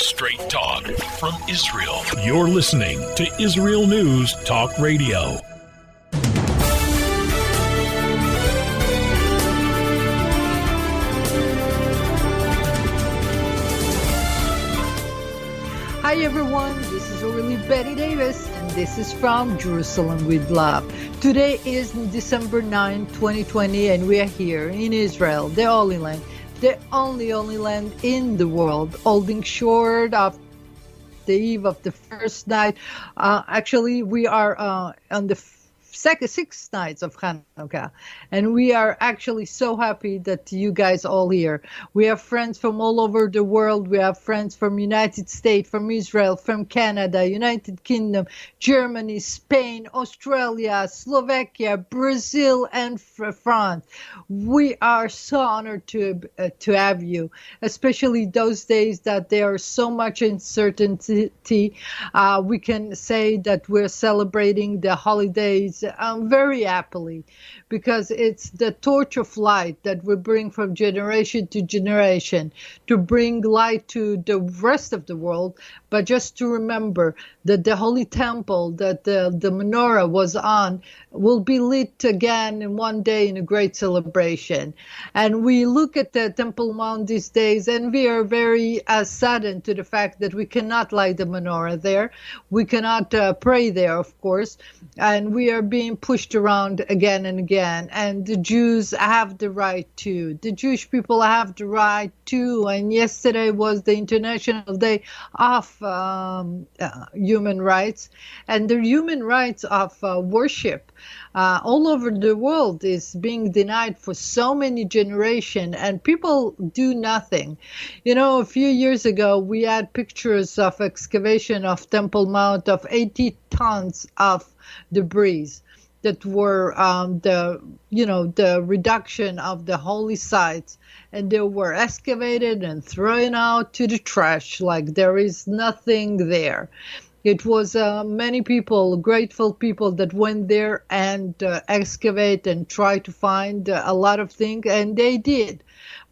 Straight talk from Israel. You're listening to Israel News Talk Radio. Hi everyone, this is Orly Betty Davis, and this is from Jerusalem with Love. Today is December 9, 2020, and we are here in Israel, the Holy Land, the only land in the world, holding short of the eve of the first night. Actually, we are on the sixth nights of Hanukkah, and we are actually so happy that you guys all here. We have friends from all over the world. We have friends from United States, from Israel, from Canada, United Kingdom, Germany, Spain, Australia, Slovakia, Brazil, and France. We are so honored to have you, especially those days that there is so much uncertainty. We can say that we're celebrating the holidays very happily, because it's the torch of light that we bring from generation to generation to bring light to the rest of the world. But just to remember that the holy temple that the menorah was on will be lit again in one day in a great celebration. And we look at the Temple Mount these days, and we are very saddened to the fact that we cannot light the menorah there. We cannot pray there, of course, and we are being pushed around again and again. And the Jews have the right to. The Jewish people have the right to. And yesterday was the International Day of human rights, and the human rights of worship all over the world is being denied for so many generations, and people do nothing. You know, a few years ago we had pictures of excavation of Temple Mount of 80 tons of debris that were the reduction of the holy sites, and they were excavated and thrown out to the trash like there is nothing there. It was many people, grateful people, that went there and excavate and try to find a lot of things, and they did.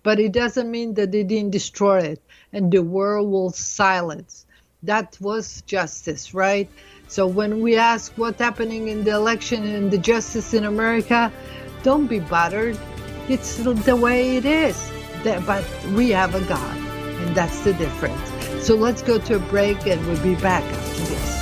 But it doesn't mean that they didn't destroy it, and the world will silence. That was justice, right? So when we ask what's happening in the election and the justice in America, don't be bothered. It's the way it is. But we have a God, and that's the difference. So let's go to a break, and we'll be back after this.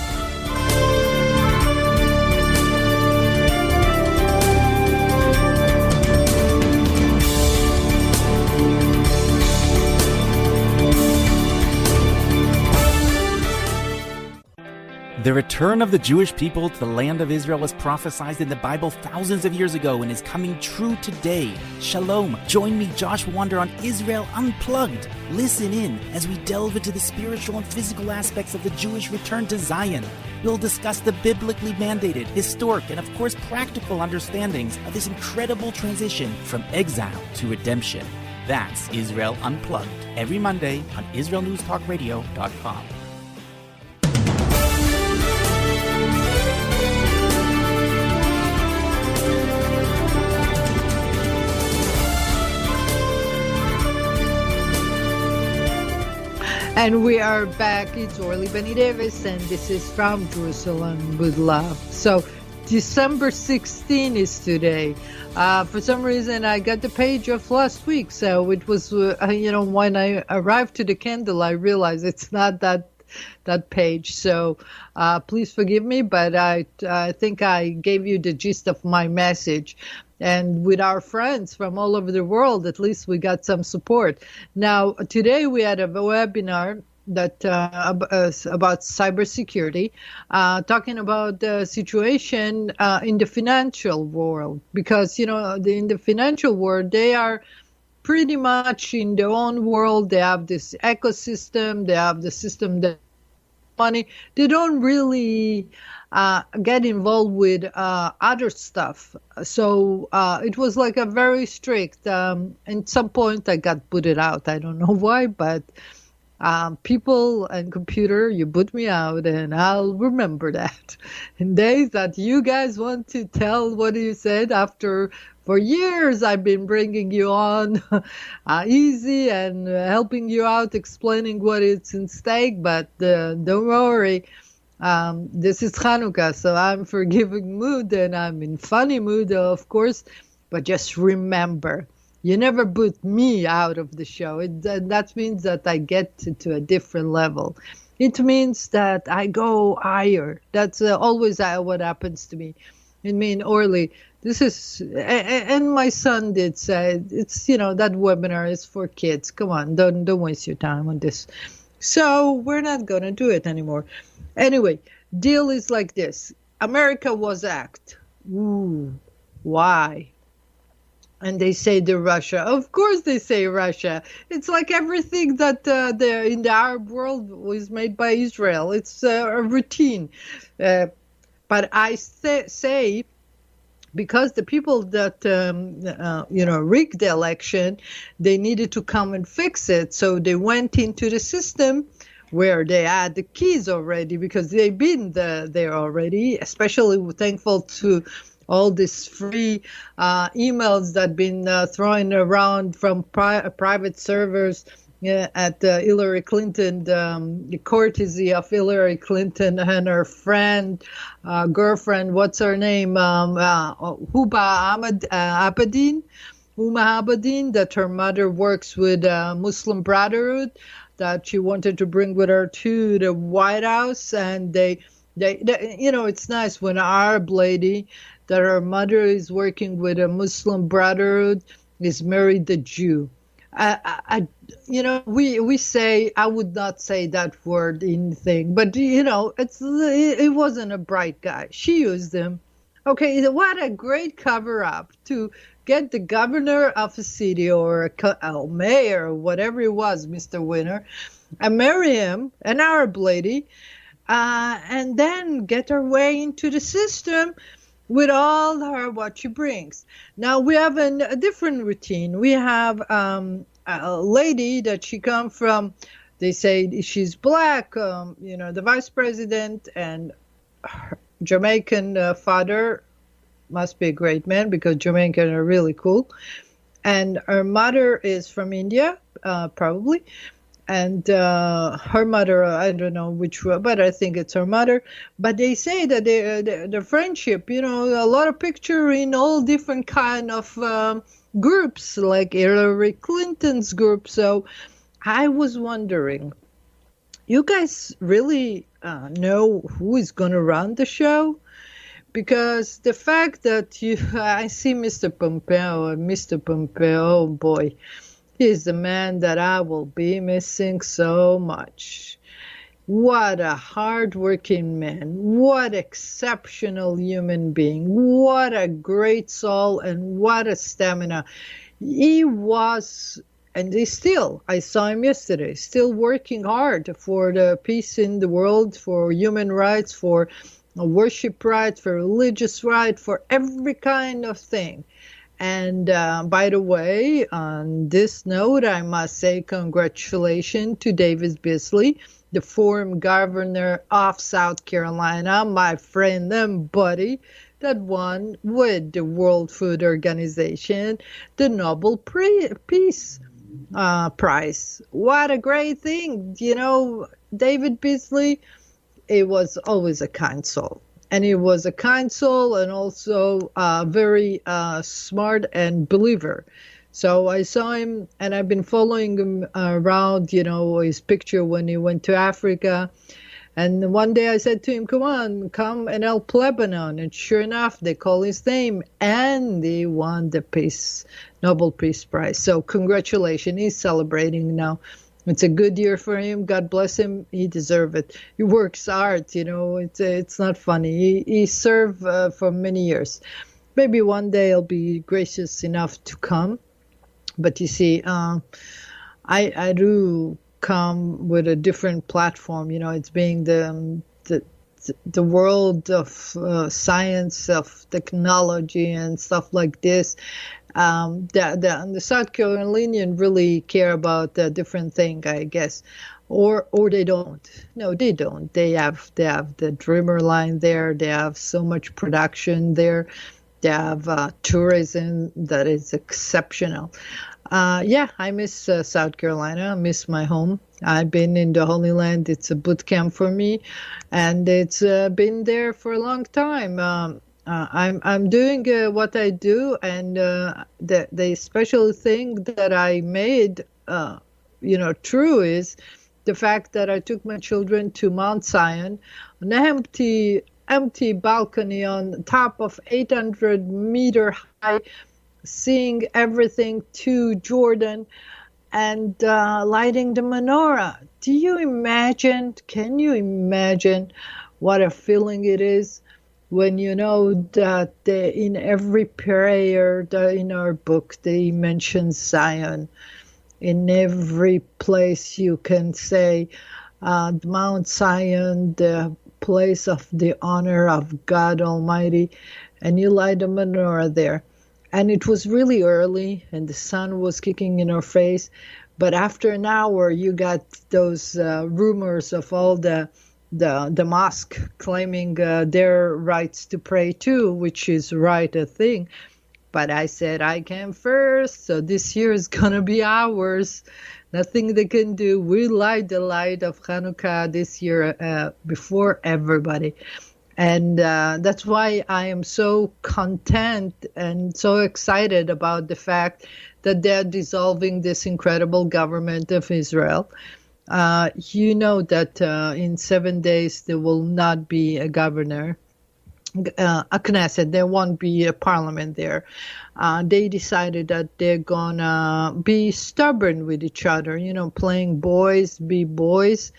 The return of the Jewish people to the land of Israel was prophesied in the Bible thousands of years ago and is coming true today. Shalom. Join me, Josh Wander, on Israel Unplugged. Listen in as we delve into the spiritual and physical aspects of the Jewish return to Zion. We'll discuss the biblically mandated, historic, and of course practical understandings of this incredible transition from exile to redemption. That's Israel Unplugged, every Monday on IsraelNewsTalkRadio.com. And we are back. It's Orly Benny Davis, and this is from Jerusalem with Love. So December 16 is today. For some reason, I got the page of last week. So it was, when I arrived to the candle, I realized it's not that page. So please forgive me, but I think I gave you the gist of my message. And with our friends from all over the world, at least we got some support. Now, today we had a webinar that about cybersecurity, talking about the situation in the financial world, because in the financial world they are pretty much in their own world. They have this ecosystem. They have the system that money. They don't really get involved with other stuff. So it was like a very strict. At some point I got booted out. I don't know why, but people and computer, you boot me out, and I'll remember that. In days that you guys want to tell what you said after For years, I've been bringing you on easy and helping you out, explaining what is in stake. But don't worry, this is Hanukkah, so I'm forgiving mood and I'm in funny mood, of course. But just remember, you never put me out of the show. That means that I get to a different level. It means that I go higher. That's always what happens to me. I mean, Orly, this is, and my son did say, it's, that webinar is for kids. Come on, don't waste your time on this. So we're not going to do it anymore. Anyway, deal is like this. America was hacked. Ooh, why? And they say the Russia. Of course they say Russia. It's like everything that in the Arab world was made by Israel. It's a routine. But I say, because the people that, rigged the election, they needed to come and fix it. So they went into the system where they had the keys already, because they've been there already, especially thankful to all these free emails that been thrown around from private servers at Hillary Clinton, the courtesy of Hillary Clinton and her girlfriend, what's her name, Huma Abedin, that her mother works with Muslim Brotherhood, that she wanted to bring with her to the White House. And they it's nice when an Arab lady that her mother is working with a Muslim Brotherhood is married a Jew. We say, I would not say that word anything, but it wasn't a bright guy. She used him. Okay, what a great cover up to get the governor of a city or a mayor or whatever it was, Mr. Winner, and marry him, an Arab lady, and then get her way into the system with all what she brings. Now we have a different routine. We have a lady that she come from, they say she's black, the vice president, and her Jamaican father must be a great man, because Jamaican are really cool. And her mother is from India, probably. And her mother, I don't know which one, but I think it's her mother. But they say that the friendship, a lot of picture in all different kind of groups, like Hillary Clinton's group. So I was wondering, you guys really know who is going to run the show? Because the fact that I see Mr. Pompeo, oh boy, he's the man that I will be missing so much. What a hard-working man. What exceptional human being. What a great soul and what a stamina. He was, and he still, I saw him yesterday, still working hard for the peace in the world, for human rights, for worship rights, for religious rights, for every kind of thing. And by the way, on this note, I must say congratulations to David Beasley, the former governor of South Carolina, my friend and buddy, that won with the World Food Organization the Nobel Peace Prize. What a great thing. David Beasley, it was always a kind soul. And he was a kind soul and also very smart and believer. So I saw him, and I've been following him around, his picture when he went to Africa. And one day I said to him, come and help Lebanon. And sure enough, they call his name, and he won the Nobel Peace Prize. So congratulations. He's celebrating now. It's a good year for him. God bless him. He deserves it. He works hard, It's not funny. He served for many years. Maybe one day I'll be gracious enough to come. But you see, I do come with a different platform. It's being the world of science, of technology, and stuff like this. The South Carolinian really care about a different thing, I guess, or they don't. No, they don't. They have the Dreamer line there. They have so much production there. They have tourism that is exceptional. I miss South Carolina. I miss my home. I've been in the Holy Land. It's a boot camp for me, and it's been there for a long time. I'm doing what I do, and the special thing that I made, true is the fact that I took my children to Mount Zion, an empty balcony on top of 800-meter high, seeing everything to Jordan, and lighting the menorah. Can you imagine what a feeling it is when you know that in every prayer in our book they mention Zion? In every place you can say Mount Zion, the place of the honor of God Almighty, and you light a menorah there. And it was really early, and the sun was kicking in our face. But after an hour, you got those rumors of all the mosque claiming their rights to pray too, which is a thing. But I said, I came first, so this year is going to be ours. Nothing they can do. We light the light of Hanukkah this year before everybody. And that's why I am so content and so excited about the fact that they're dissolving this incredible government of Israel. You know that in 7 days there will not be a governor, a Knesset. There won't be a parliament there. They decided that they're gonna be stubborn with each other, playing boys be boys,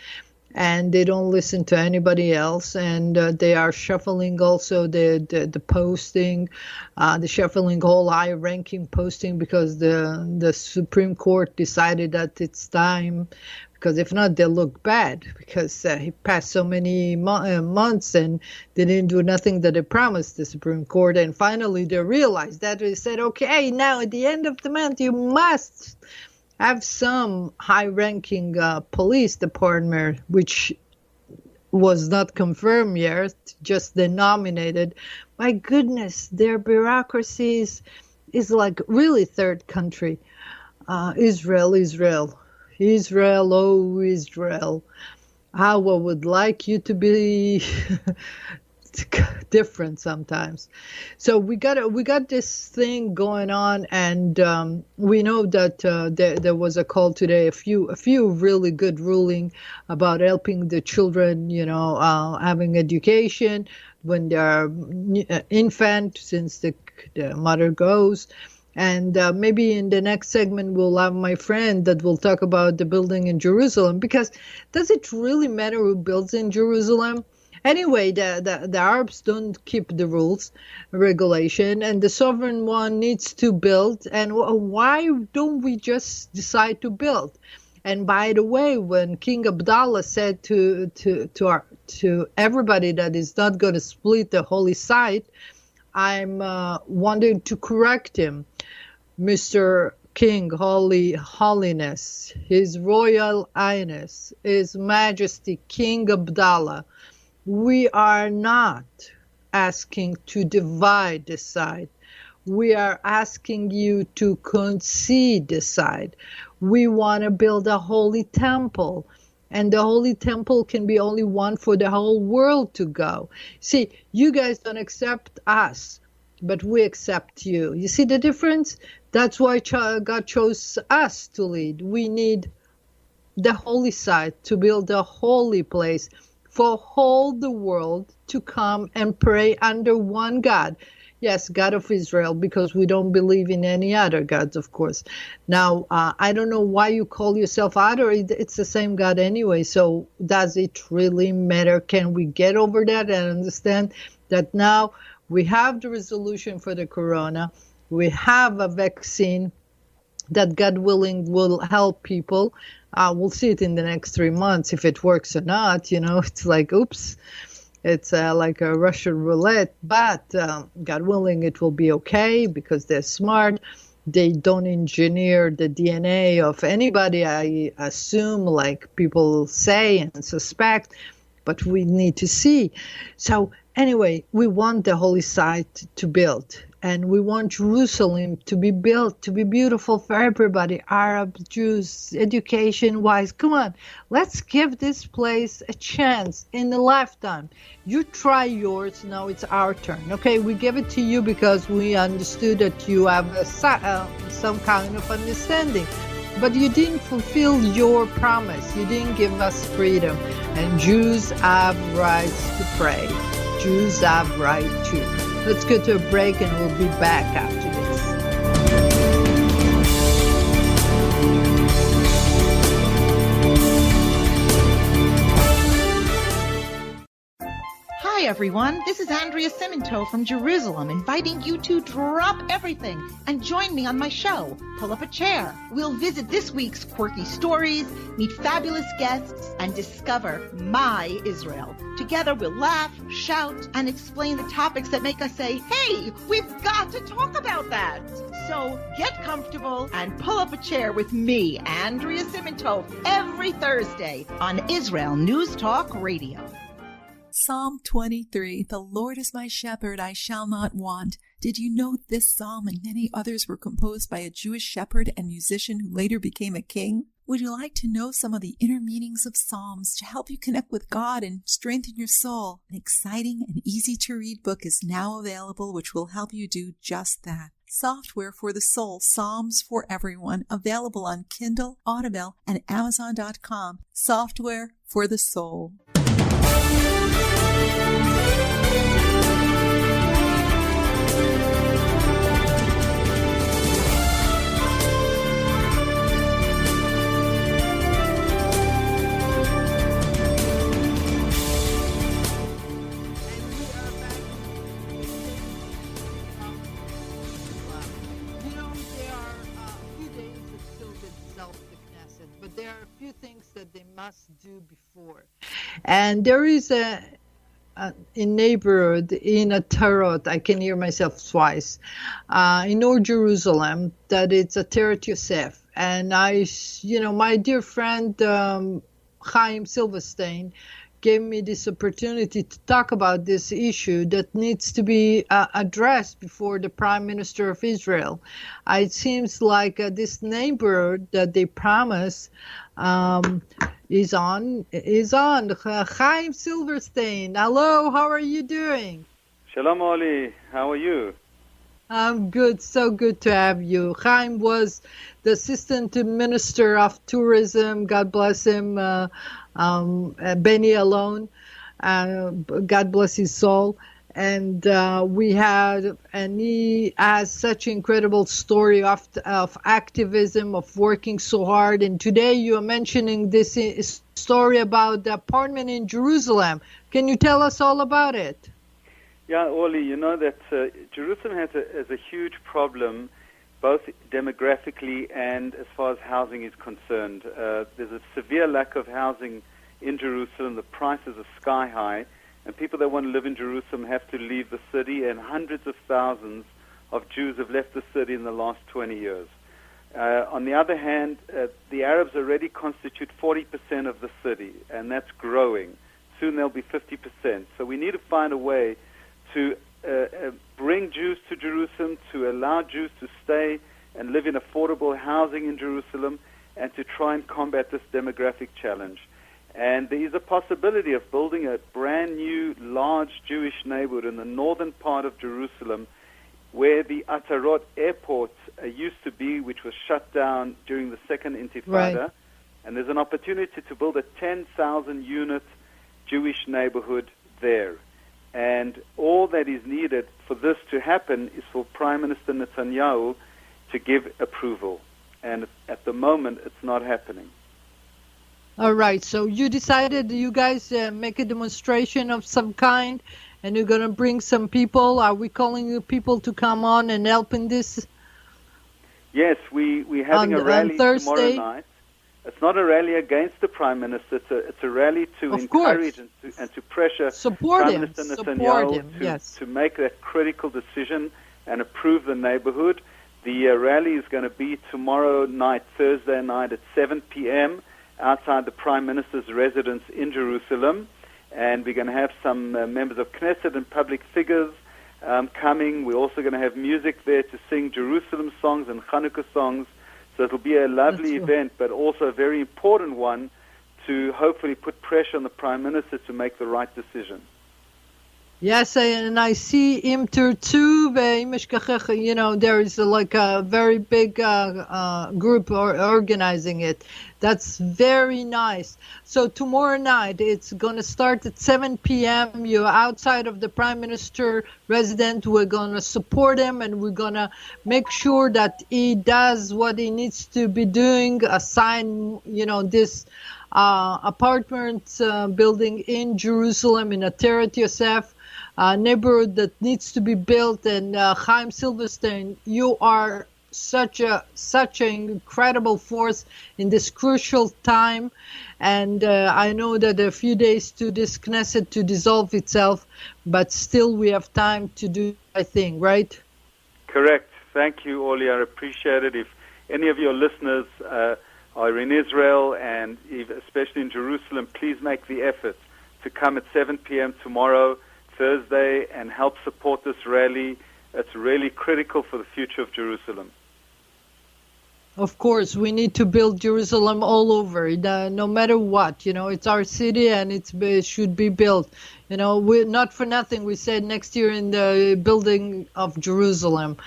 and they don't listen to anybody else. And they are shuffling also the posting, the shuffling whole high-ranking posting, because the Supreme Court decided that it's time. Because if not, they'll look bad, because he passed so many months and they didn't do nothing that they promised the Supreme Court. And finally, they realized that. They said, okay, now at the end of the month, you must have some high-ranking police department, which was not confirmed yet, just denominated. My goodness, their bureaucracy is like really third country. Israel, oh Israel, how I would like you to be different sometimes. So we got this thing going on, and we know that there was a call today, a few really good ruling about helping the children, having education when they're infant, since the mother goes. And maybe in the next segment, we'll have my friend that will talk about the building in Jerusalem, because does it really matter who builds in Jerusalem? Anyway, the Arabs don't keep the rules, regulation, and the sovereign one needs to build. And why don't we just decide to build? And by the way, when King Abdallah said to everybody that is not going to split the holy site, I'm wanting to correct him. Mr. King, Holiness, His Royal Highness, His Majesty King Abdallah, we are not asking to divide the side. We are asking you to concede the side. We want to build a holy temple. And the holy temple can be only one for the whole world to go. See, you guys don't accept us, but we accept you. You see the difference? That's why God chose us to lead. We need the holy site to build a holy place for all the world to come and pray under one God. Yes, God of Israel, because we don't believe in any other gods, of course. Now, I don't know why you call yourself other. It's the same God anyway. So does it really matter? Can we get over that and understand that now we have the resolution for the corona? We have a vaccine that, God willing, will help people. We'll see it in the next 3 months if it works or not. It's like, oops. It's like a Russian roulette, but God willing, it will be okay, because they're smart. They don't engineer the DNA of anybody, I assume, like people say and suspect, but we need to see. So anyway, we want the holy site to build. and we want Jerusalem to be built, to be beautiful for everybody, Arab, Jews, education-wise. Come on, let's give this place a chance in a lifetime. You try yours, now it's our turn. Okay, we give it to you because we understood that you have some kind of understanding. But you didn't fulfill your promise. You didn't give us freedom. And Jews have rights to pray. Jews have right too. Let's go to a break and we'll be back after this. Hi everyone, this is Andrea Siminto from Jerusalem, inviting you to drop everything and join me on my show, Pull Up a Chair. We'll visit this week's quirky stories, meet fabulous guests, and discover my Israel. Together we'll laugh, shout, and explain the topics that make us say, hey, we've got to talk about that. So get comfortable and pull up a chair with me, Andrea Siminto, every Thursday on Israel News Talk Radio. Psalm 23, the Lord is my shepherd, I shall not want. Did you know this psalm and many others were composed by a Jewish shepherd and musician who later became a king? Would you like to know some of the inner meanings of psalms to help you connect with God and strengthen your soul? An exciting and easy-to-read book is now available which will help you do just that. Software for the Soul, Psalms for Everyone, available on Kindle, Audible, and Amazon.com. Software for the Soul. There are a few things that they must do before. And there is a neighborhood in a tarot, I can hear myself twice, in North Jerusalem, that it's a Teret Yosef. And my dear friend Chaim Silverstein gave me this opportunity to talk about this issue that needs to be addressed before the Prime Minister of Israel. It seems like this neighborhood that they promise is on. Chaim Silverstein, hello, how are you doing? Shalom, Orly. How are you? I'm good. So good to have you. Chaim was the Assistant Minister of Tourism. God bless him. Benny alone. God bless his soul. And he has such an incredible story of activism, of working so hard. And today you are mentioning this story about the apartment in Jerusalem. Can you tell us all about it? Yeah, Orly, you know that Jerusalem has a huge problem, both demographically and as far as housing is concerned. There's a severe lack of housing in Jerusalem. The prices are sky high, and people that want to live in Jerusalem have to leave the city, and hundreds of thousands of Jews have left the city in the last 20 years. On the other hand, the Arabs already constitute 40% of the city, and that's growing. Soon they'll be 50%. So we need to find a way to bring Jews to Jerusalem, to allow Jews to stay and live in affordable housing in Jerusalem, and to try and combat this demographic challenge. And there is a possibility of building a brand new, large Jewish neighborhood in the northern part of Jerusalem, where the Atarot airport used to be, which was shut down during the Second Intifada. Right. And there's an opportunity to build a 10,000-unit Jewish neighborhood there. And all that is needed for this to happen is for Prime Minister Netanyahu to give approval. And at the moment, it's not happening. All right. So you decided you guys make a demonstration of some kind, and you're going to bring some people. Are we calling you people to come on and help in this? Yes, we're having a rally tomorrow night. It's not a rally against the Prime Minister. It's a rally to encourage and to pressure Prime Minister Netanyahu to make that critical decision and approve the neighborhood. The rally is going to be tomorrow night, Thursday night at 7 p.m. outside the Prime Minister's residence in Jerusalem. And we're going to have some members of Knesset and public figures, coming. We're also going to have music there to sing Jerusalem songs and Hanukkah songs. So it'll be a lovely event, but also a very important one to hopefully put pressure on the Prime Minister to make the right decision. Yes, and I see Im Tirtu ve'Im, you know, there is like a very big group organizing it. That's very nice. So tomorrow night, it's going to start at 7 p.m. You're outside of the Prime Minister residence. We're going to support him, and we're going to make sure that he does what he needs to be doing, assign, you know, this apartment building in Jerusalem, in Ateret Yosef, neighborhood that needs to be built. And Chaim Silverstein, you are such an incredible force in this crucial time. And I know that there are a few days to this Knesset to dissolve itself, but still we have time to do the right thing, right? Correct. Thank you, Orly. I appreciate it. If any of your listeners are in Israel and especially in Jerusalem, please make the effort to come at 7 p.m. tomorrow, Thursday, and help support this rally. It's really critical for the future of Jerusalem. Of course, we need to build Jerusalem all over, no matter what. You know, it's our city and it should be built. You know, not for nothing we said next year in the building of Jerusalem.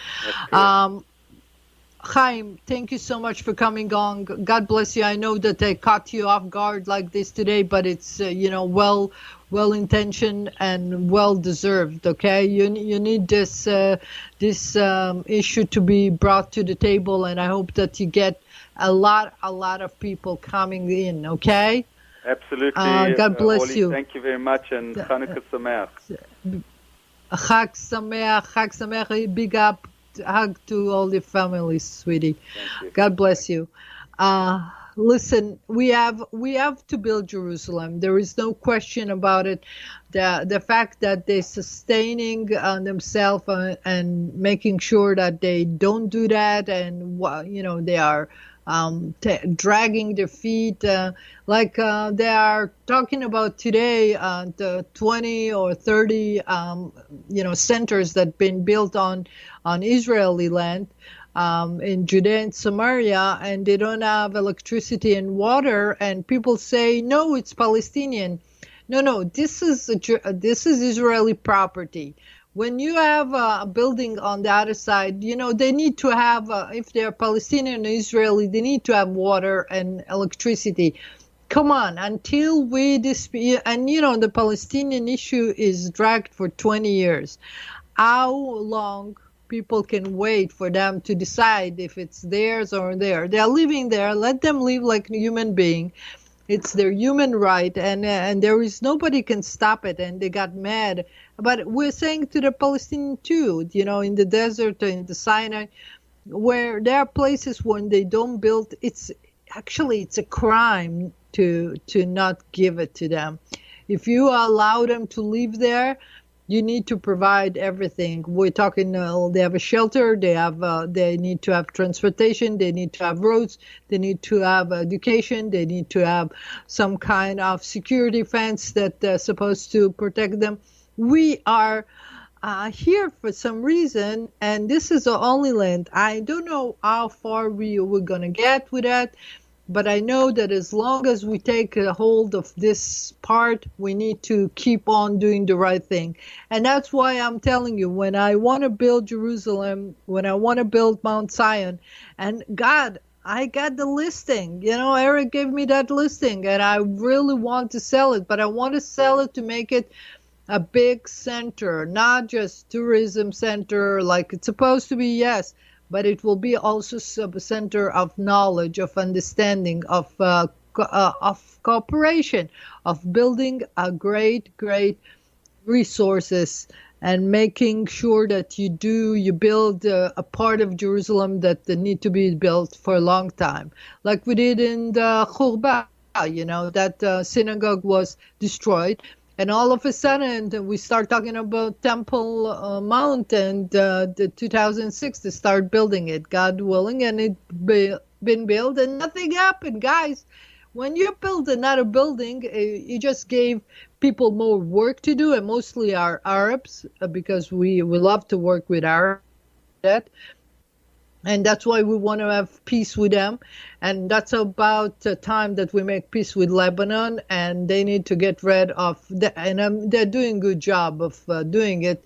Chaim, thank you so much for coming on. God bless you. I know that I caught you off guard like this today, but it's, you know, well-intentioned and well-deserved, okay? You need this issue to be brought to the table, and I hope that you get a lot of people coming in, okay? Absolutely. God bless Orly, you. Thank you very much, and Hanukkah Sameach. Chag Sameach, big up. Hug to all the families, sweetie. God bless you. Listen, we have to build Jerusalem. There is no question about it. The fact that they're sustaining themselves and making sure that they don't do that, and you know, they are dragging their feet, like they are talking about today, the 20 or 30 you know, centers that been built on Israeli land in Judea and Samaria, and they don't have electricity and water, and people say, no, it's Palestinian. No, this is Israeli property. When you have a building on the other side, you know, they need to have, if they're Palestinian or Israeli, they need to have water and electricity. Come on, until we dispute, and you know, the Palestinian issue is dragged for 20 years. How long people can wait for them to decide if it's theirs or theirs? They're living there. Let them live like a human being. It's their human right, and there is nobody can stop it. And they got mad. But we're saying to the Palestinians too, you know, in the desert, in the Sinai, where there are places when they don't build, it's a crime to not give it to them. If you allow them to live there, you need to provide everything. We're talking, they have a shelter, they need to have transportation, they need to have roads, they need to have education, they need to have some kind of security fence that's supposed to protect them. We are here for some reason, and this is the only land. I don't know how far we're going to get with that, but I know that as long as we take a hold of this part, we need to keep on doing the right thing. And that's why I'm telling you, when I want to build Jerusalem, when I want to build Mount Zion, and God, I got the listing. You know, Eric gave me that listing, and I really want to sell it, but I want to sell it to make it a big center, not just tourism center like it's supposed to be, yes, but it will be also a center of knowledge, of understanding, of cooperation, of building a great resources, and making sure that you build a part of Jerusalem that need to be built for a long time, like we did in the Churba. You know, that synagogue was destroyed. And all of a sudden, we start talking about Temple Mount, and the 2006 to start building it, God willing, and it been built, and nothing happened, guys. when you build another building, you just gave people more work to do, and mostly our Arabs, because we love to work with Arabs. And that's why we want to have peace with them. And that's about the time that we make peace with Lebanon, and they need to get rid of, they're doing a good job of doing it,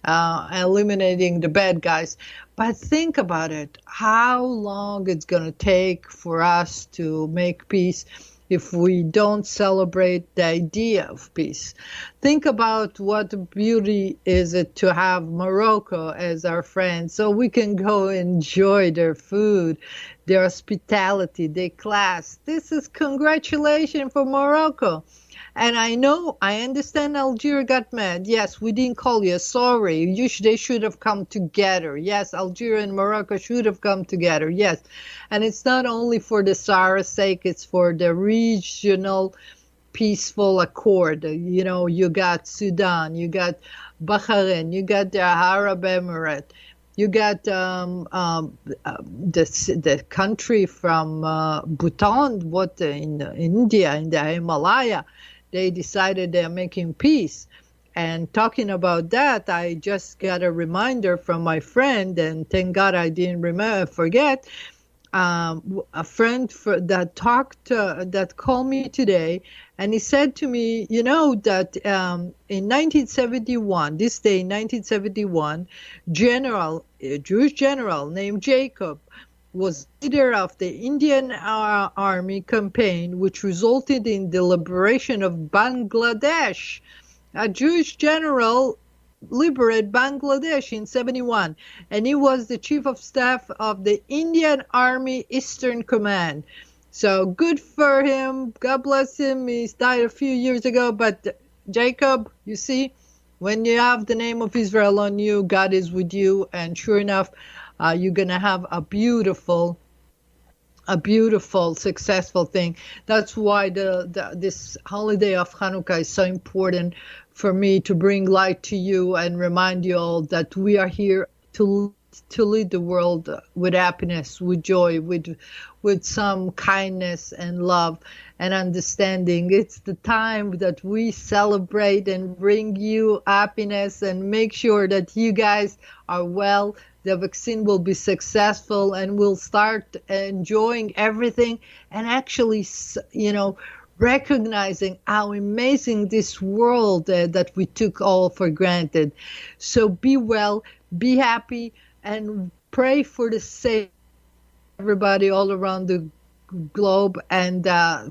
eliminating the bad guys. But think about it, how long it's going to take for us to make peace if we don't celebrate the idea of peace. Think about what beauty is it to have Morocco as our friend, so we can go enjoy their food, their hospitality, their class. This is congratulations for Morocco. And I understand Algeria got mad. Yes, we didn't call you. Sorry. They should have come together. Yes, Algeria and Morocco should have come together. Yes. And it's not only for the Sahara's sake, it's for the regional peaceful accord. You got Sudan, you got Bahrain, you got the Arab Emirate. You got the country from Bhutan, in India, in the Himalaya. They decided they're making peace. And talking about that, I just got a reminder from my friend, and thank God I didn't forget, a friend that called me today, and he said to me, that in 1971, this day in 1971, a Jewish general named Jacob was leader of the Indian Army campaign, which resulted in the liberation of Bangladesh. A Jewish general liberated Bangladesh in 71, and he was the chief of staff of the Indian Army Eastern Command. So good for him. God bless him. He died a few years ago, but Jacob, you see, when you have the name of Israel on you, God is with you, and sure enough, you're going to have a beautiful, successful thing. That's why this holiday of Hanukkah is so important for me, to bring light to you and remind you all that we are here to lead the world with happiness, with joy, with some kindness and love and understanding. It's the time that we celebrate and bring you happiness and make sure that you guys are well. The vaccine will be successful, and we'll start enjoying everything, and actually, recognizing how amazing this world that we took all for granted. So be well, be happy, and pray for the sake of everybody all around the globe, and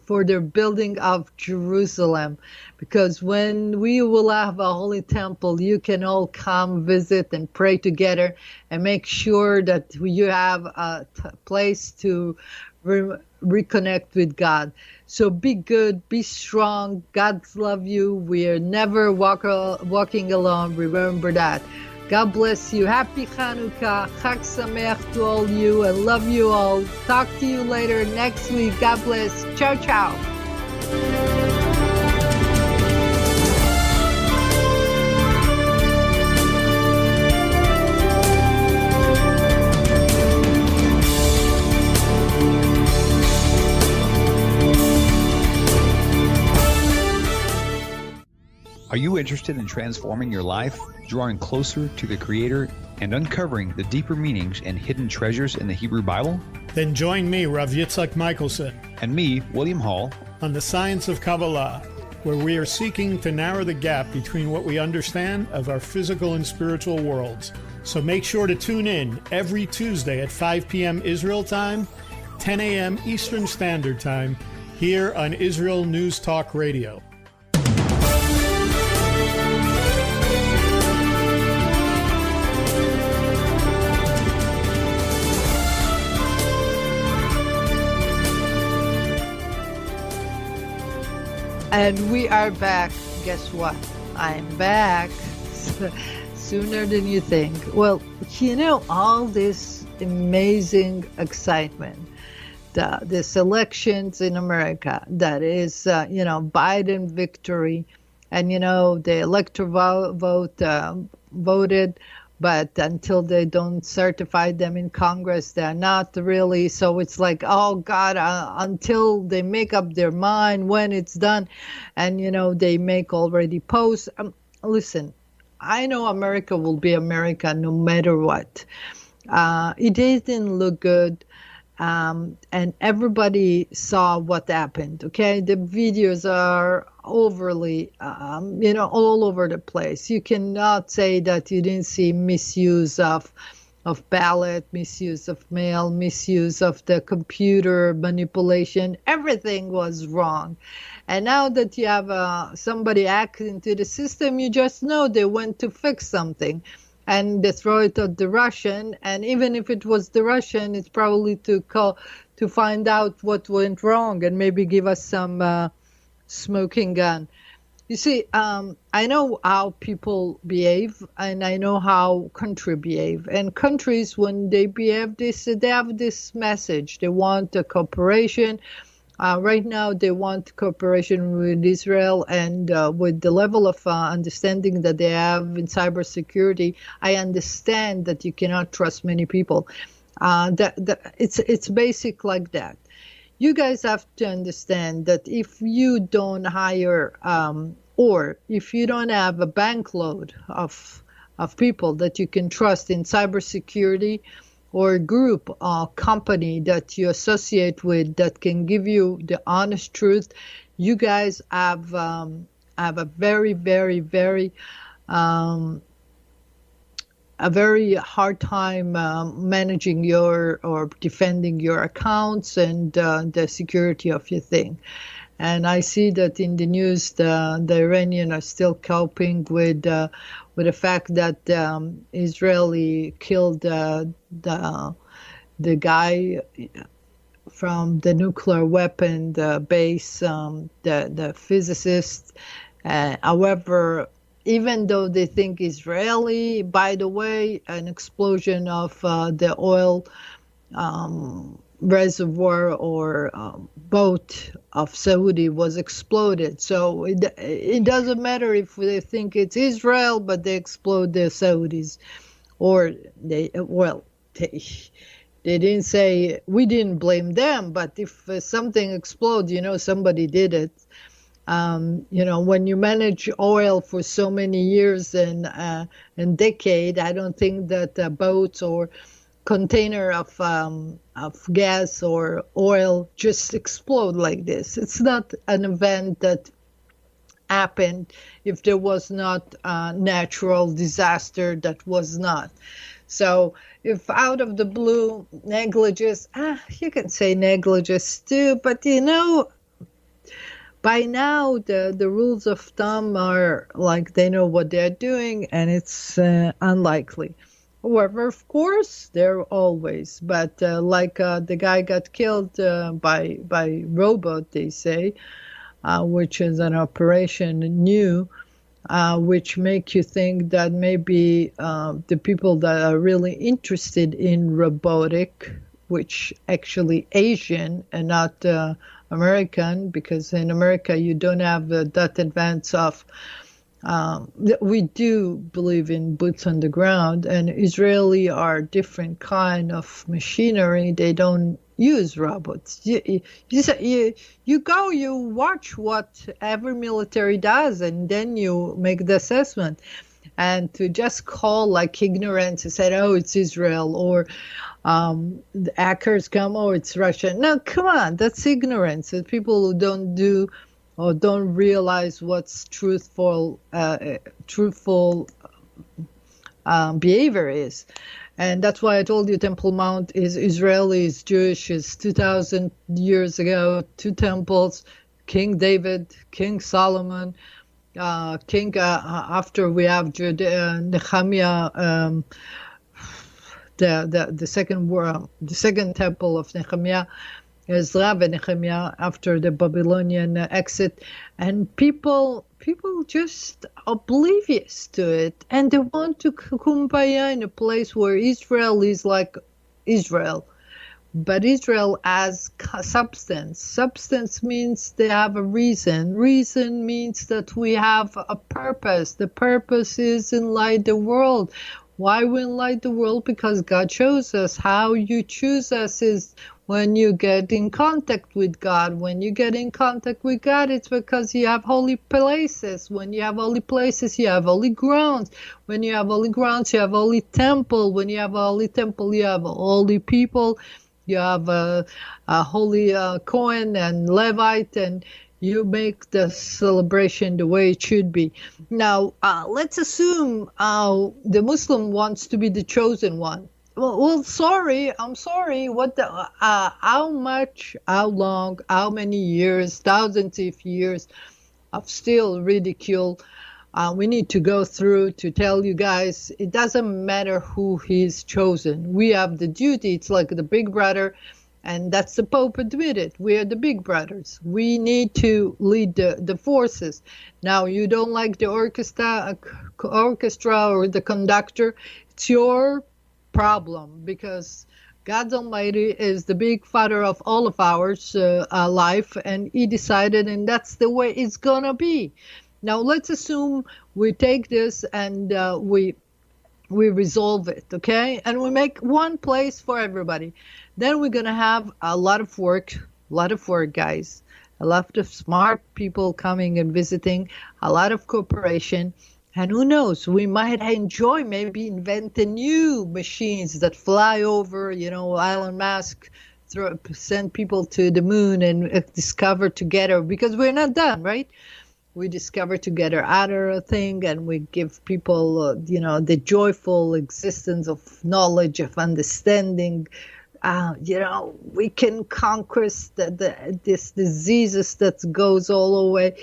for the building of Jerusalem, because when we will have a holy temple, you can all come visit and pray together, and make sure that you have a place to reconnect with God. So be good, be strong. God love you. We are never walking alone. Remember that. God bless you. Happy Hanukkah. Chag Sameach to all you. I love you all. Talk to you later next week. God bless. Ciao, ciao. Are you interested in transforming your life, drawing closer to the Creator, and uncovering the deeper meanings and hidden treasures in the Hebrew Bible? Then join me, Rav Yitzhak Michelson, And me, William Hall, on the Science of Kabbalah, where we are seeking to narrow the gap between what we understand of our physical and spiritual worlds. So make sure to tune in every Tuesday at 5 p.m. Israel time, 10 a.m. Eastern Standard Time, here on Israel News Talk Radio. And we are back. Guess what? I'm back sooner than you think. Well, all this amazing excitement, this elections in America, that is, Biden victory, and, the electoral vote voted but until they don't certify them in Congress, they're not really. So it's like, oh God, until they make up their mind when it's done. And, they make already posts. Listen, I know America will be America no matter what. It didn't look good. And everybody saw what happened. Okay, the videos are overly, all over the place. You cannot say that you didn't see misuse of ballot, misuse of mail, misuse of the computer manipulation. Everything was wrong. And now that you have somebody hacked into the system, you just know they went to fix something. And they throw it at the Russian, and even if it was the Russian, it's probably to find out what went wrong and maybe give us some smoking gun. You see, I know how people behave, and I know how countries behave. And countries, when they behave they have this message. They want a cooperation. Right now, they want cooperation with Israel, and with the level of understanding that they have in cybersecurity, I understand that you cannot trust many people. It's basic like that. You guys have to understand that if you don't hire or if you don't have a bank load of people that you can trust in cybersecurity, or a group or company that you associate with that can give you the honest truth, you guys have a very, very, very a very hard time managing or defending your accounts and the security of your thing. And I see that in the news, the Iranians are still coping with the fact that Israeli killed the guy from the nuclear weapon base, the physicist. However, even though they think Israeli, by the way, an explosion of the oil reservoir or boat of Saudi was exploded. So it doesn't matter if they think it's Israel, but they explode the Saudis. Or they didn't say, we didn't blame them, but if something explodes, somebody did it. When you manage oil for so many years and decade, I don't think that boats or container of gas or oil just explode like this. It's not an event that happened if there was not a natural disaster that was not. So if out of the blue negligence, you can say negligence too, but by now the rules of thumb are like they know what they're doing, and it's unlikely. However, of course, there always, but the guy got killed by robot, they say, which is an operation new, which make you think that maybe the people that are really interested in robotic, which actually Asian and not American, because in America you don't have that advance of we do believe in boots on the ground, and Israeli are different kind of machinery. They don't use robots. You go, you watch what every military does, and then you make the assessment. And to just call like ignorance and say, oh, it's Israel, or the hackers come, oh, it's Russia. No, come on, that's ignorance. It's people who don't do or don't realize what's truthful behavior is. And that's why I told you Temple Mount is Israeli, is Jewish, is 2,000 years ago, 2 temples, King David, King Solomon, after we have Nehemiah, the second temple of Nehemiah, Ezra and Nehemiah after the Babylonian exit, and people just oblivious to it, and they want to kumbaya in a place where Israel is like Israel. But Israel has substance. Substance means they have a reason. Reason means that we have a purpose. The purpose is enlighten the world. Why we enlighten the world? Because God chose us. How you choose us is when you get in contact with God. When you get in contact with God, it's because you have holy places. When you have holy places, you have holy grounds. When you have holy grounds, you have holy temple. When you have a holy temple, you have holy people. You have a holy Cohen and Levite, and you make the celebration the way it should be. Now, let's assume the Muslim wants to be the chosen one. Well, sorry, I'm sorry. What the? How much? How long? How many years? Thousands of years of still ridicule. We need to go through to tell you guys. It doesn't matter who is chosen. We have the duty. It's like the big brother. And that's the Pope admitted. We are the big brothers. We need to lead the forces. Now, you don't like the orchestra or the conductor. It's your problem, because God Almighty is the big father of all of our life, and He decided, and that's the way it's going to be. Now, let's assume we take this and we resolve it, okay? And we make one place for everybody. Then we're going to have a lot of work, guys. A lot of smart people coming and visiting, a lot of cooperation. And who knows, we might enjoy, maybe invent the new machines that fly over, Elon Musk, send people to the moon and discover together, because we're not done, right? We discover together other thing, and we give people, the joyful existence of knowledge, of understanding. We can conquer this diseases that goes all away.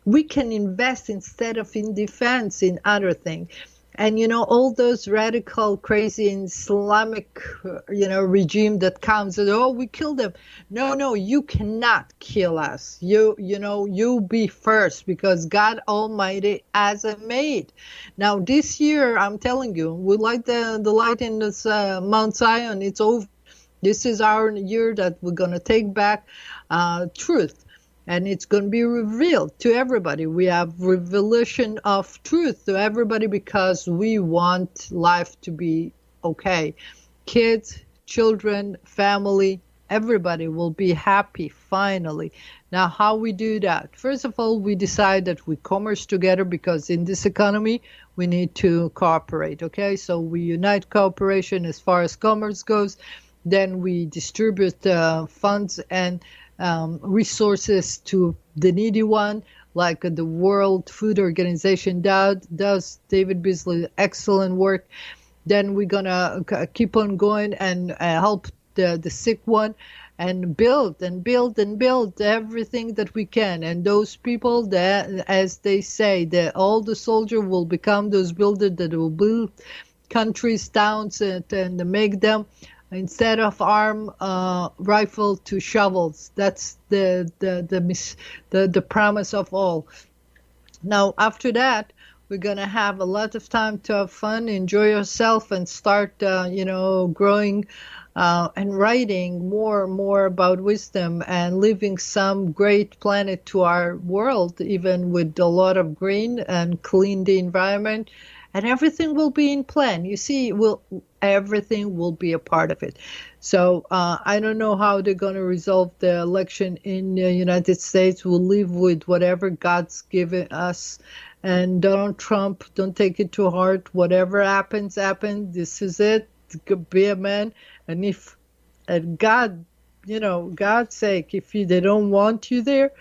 We can invest instead of in defense in other things. And, all those radical, crazy Islamic, regime that comes and, we kill them. No, you cannot kill us. You be first, because God Almighty has a mate. Now, this year, I'm telling you, we light the light in this Mount Zion. It's over. This is our year that we're going to take back truth. And it's going to be revealed to everybody. We have revelation of truth to everybody, because we want life to be okay. Kids, children, family, everybody will be happy finally. Now, how we do that? First of all, we decide that we commerce together, because in this economy, we need to cooperate, okay? So we unite cooperation as far as commerce goes. Then we distribute funds and resources to the needy one, like the World Food Organization does. David Beasley, excellent work. Then we're gonna keep on going and help the sick one, and build everything that we can. And those people that, as they say, all the soldiers will become those builders that will build countries, towns, and make them, instead of rifle to shovels. That's the promise of all. Now, after that, we're going to have a lot of time to have fun, enjoy yourself, and start, growing and writing more about wisdom, and leaving some great planet to our world, even with a lot of green, and clean the environment. And everything will be in plan. You see, everything will be a part of it. So I don't know how they're going to resolve the election in the United States. We'll live with whatever God's given us. And Donald Trump, don't take it too hard. Whatever happens. This is it. Be a man. And if, God, God's sake, if they don't want you there,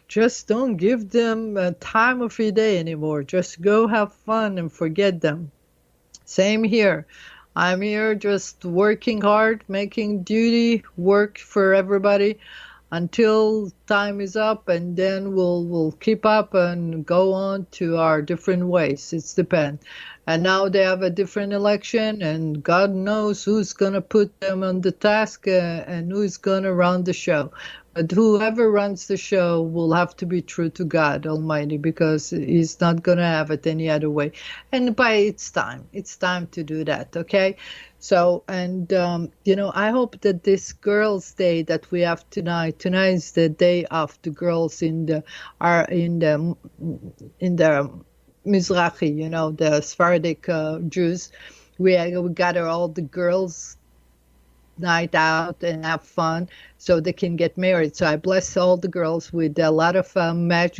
just don't give them time of your day anymore. Just go have fun and forget them. Same here. I'm here just working hard, making duty work for everybody until time is up, and then we'll keep up and go on to our different ways. It's depends. And now they have a different election, and God knows who's going to put them on the task and who's going to run the show. But whoever runs the show will have to be true to God Almighty, because He's not going to have it any other way. And it's time to do that, okay? So, and, I hope that this Girls' Day that we have tonight is the day of the girls in the Mizrahi, the Sephardic Jews. We gather all the girls night out and have fun so they can get married. So I bless all the girls with a lot of match,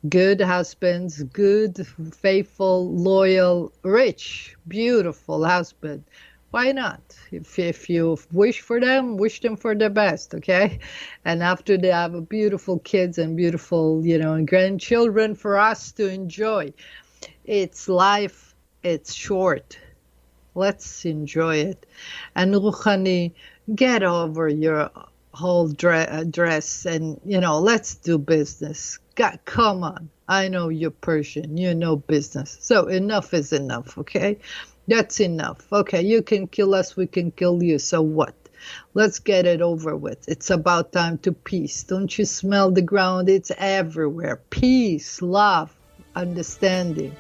good husbands, good, faithful, loyal, rich, beautiful husband. Why not? If you wish them for the best, okay? And after they have beautiful kids and beautiful, grandchildren for us to enjoy. It's life, it's short. Let's enjoy it. And Ruchani, get over your whole dress and, let's do business. God, come on. I know you're Persian. You know business. So enough is enough, okay? That's enough. Okay, you can kill us. We can kill you. So what? Let's get it over with. It's about time to peace. Don't you smell the ground? It's everywhere. Peace, love, understanding.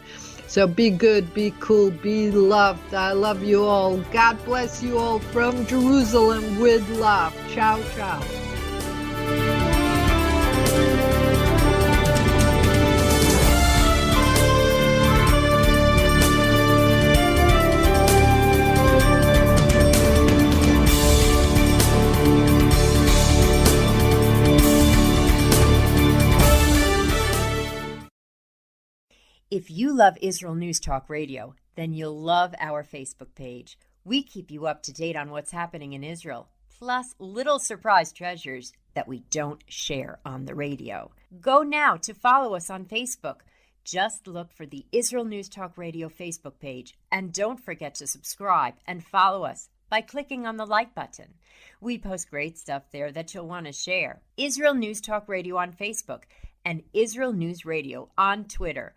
So be good, be cool, be loved. I love you all. God bless you all from Jerusalem with love. Ciao, ciao. If you love Israel News Talk Radio, then you'll love our Facebook page. We keep you up to date on what's happening in Israel, plus little surprise treasures that we don't share on the radio. Go now to follow us on Facebook. Just look for the Israel News Talk Radio Facebook page, and don't forget to subscribe and follow us by clicking on the like button. We post great stuff there that you'll want to share. Israel News Talk Radio on Facebook and Israel News Radio on Twitter.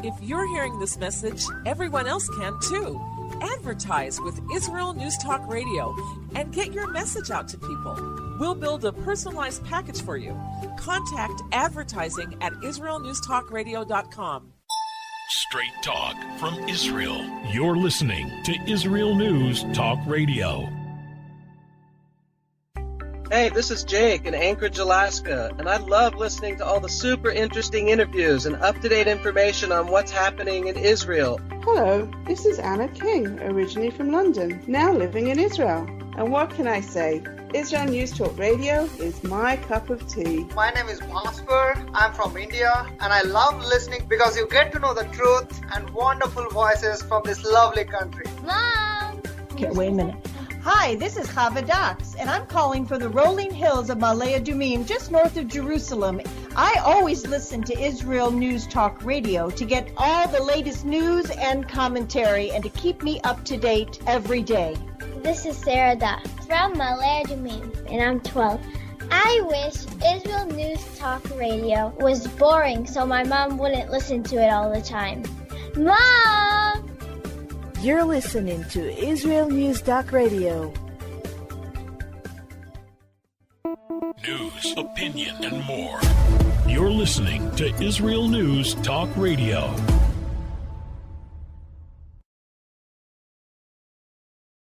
If you're hearing this message, everyone else can too. Advertise with Israel News Talk Radio and get your message out to people. We'll build a personalized package for you. Contact advertising at israelnewstalkradio.com. Straight talk from Israel. You're listening to Israel News Talk Radio. Hey, this is Jake in Anchorage, Alaska, and I love listening to all the super interesting interviews and up-to-date information on what's happening in Israel. Hello, this is Anna King, originally from London, now living in Israel. And what can I say? Israel News Talk Radio is my cup of tea. My name is Bhaskar. I'm from India, and I love listening because you get to know the truth and wonderful voices from this lovely country. Mom! Okay, wait a minute. Hi, this is Chava Dax, and I'm calling for the rolling hills of Malay Adumim, just north of Jerusalem. I always listen to Israel News Talk Radio to get all the latest news and commentary and to keep me up to date every day. This is Sarah Dax from Malay Adumim, and I'm 12. I wish Israel News Talk Radio was boring so my mom wouldn't listen to it all the time. Mom! You're listening to Israel News Talk Radio. News, opinion, and more. You're listening to Israel News Talk Radio.